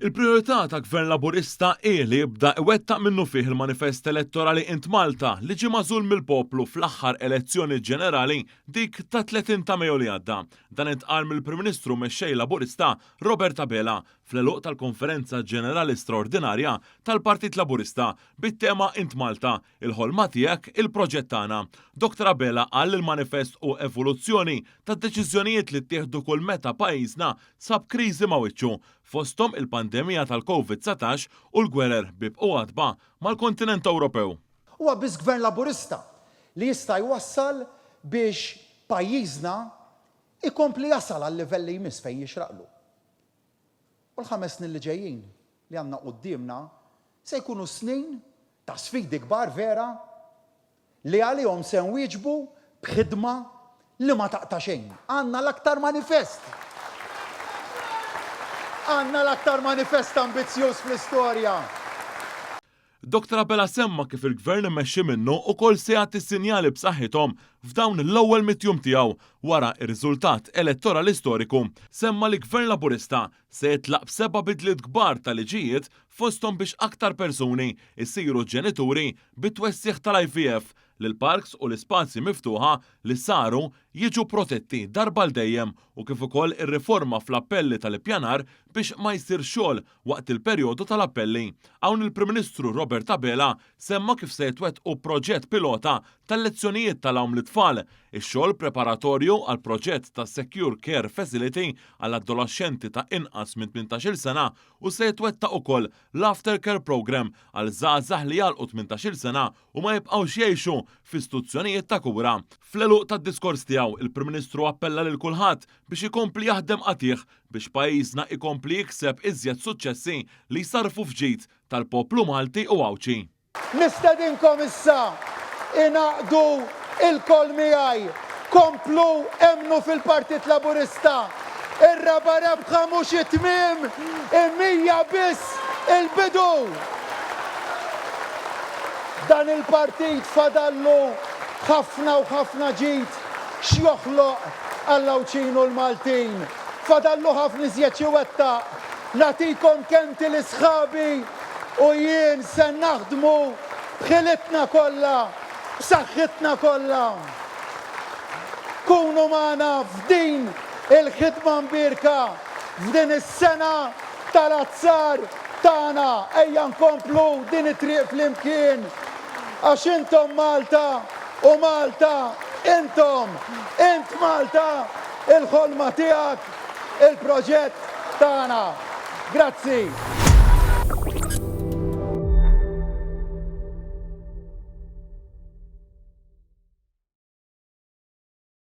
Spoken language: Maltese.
Il-priorità ta' Gvern Laburista hi li jibda iwettaq minnu fih il-manifest elettorali Int Malta li ġie magħżul mill-poplu fl-aħħar elezzjoni ġenerali dik ta' 30 ta' Mejju li għadda. Dan intqal mill-Prim Ministru mexxej Laburista Robert Abela fl-eluq tal-Konferenza Ġenerali Straordinarja tal-Partit Laburista bit-tema Int Malta, il-ħolma tiegħek, il-proġett tagħna. Dr. Abela qal il-manifest u evoluzzjoni tad-deċiżjonijiet li ttieħdu kull meta pajjiżna sab kriżi ma' wiċċu fosthom il-pandemija tal-COVID-19 u l-gwerer bibqgħu għadba mal-kontinent Ewropew. Huwa biss Gvern Laburista li jista' jwassal biex pajjiżna ikompli jasal għal livell li jmiss fejn jixraqlu. U l-5 snin li ġejjin li għandna qudiemna se jkunu snin ta' sfidi kbar vera li għalihom se nwieġbu b'ħidma li ma taqta' xejn. Għandna l-aktar manifest. Għandna l-aktar manifest ambizzjuż fl-istorja. Dr. Abela semma kif il-Gvern immexxi minnu wkoll se jagħti sinjali b'saħħithom f'dawn l-ewwel mitjum tiegħu wara r-riżultat elettorali storiku. Semma li Gvern Laburista se jitlaq b'7 bidliet kbar ta' liġijiet fosthom biex aktar persuni jsiru ġenituri bit-twessieħ tal-IVF li l-parks u l-ispazji miftuħa li saru jiġu protetti darba l-dejjem u kif ukoll ir-riforma fl-appelli tal-ippjanar biex ma jsir xogħol waqt il-perjodu tal-appelli. Hawn il-Prim Ministru Robert Abela semma kif se jitwettqu proġett pilota tal-lezzjonijiet tal-hawn l-itfal, ix-xogħol preparatorju għal proġett ta' Secure Care Facility għall adolescenti ta' inqas minn 18-il sena u se jitwettaq ukoll l-Aftercare Program għal żgħażagħ li jgħalqu 18-il sena u ma jibqgħux jgħixu f'istituzzjonijiet ta' kura. Fl-eluq tad-diskors tiegħu il-Prim Ministru appella lil kulħadd biex ikompli jaħdem qatih biex pajjiżna ikompli jikseb iżjed suċċessi li jsarfu fġid tal-poplu Malti u Awċi. Nistedinkom issa inaqdu il-kol miegħi, komplu emnu fil-Partit Laburista. Ir-raba rebħa mhux it-tmiem, imija biss il-bidu. Dan il-partit fadallu ħafna u ħafna ġid x'joħloq għall-Awċin u l-Maltin. Fadallu ħafna iżjed wettaq. Nagħtikom kenti l-isħabi u jien se naħdmu b'ħilitna kollha, b'saħħitna kollha. Kunu magħna f'din il-ħidma mbirka, f'din is-sena tal-azzar tagħna. Ejja nkomplu din it-triq flimkien. Għax intom Malta u Malta intom, int Malta, il-ħolma tiegħek, il-proġett tagħna. Grazzi.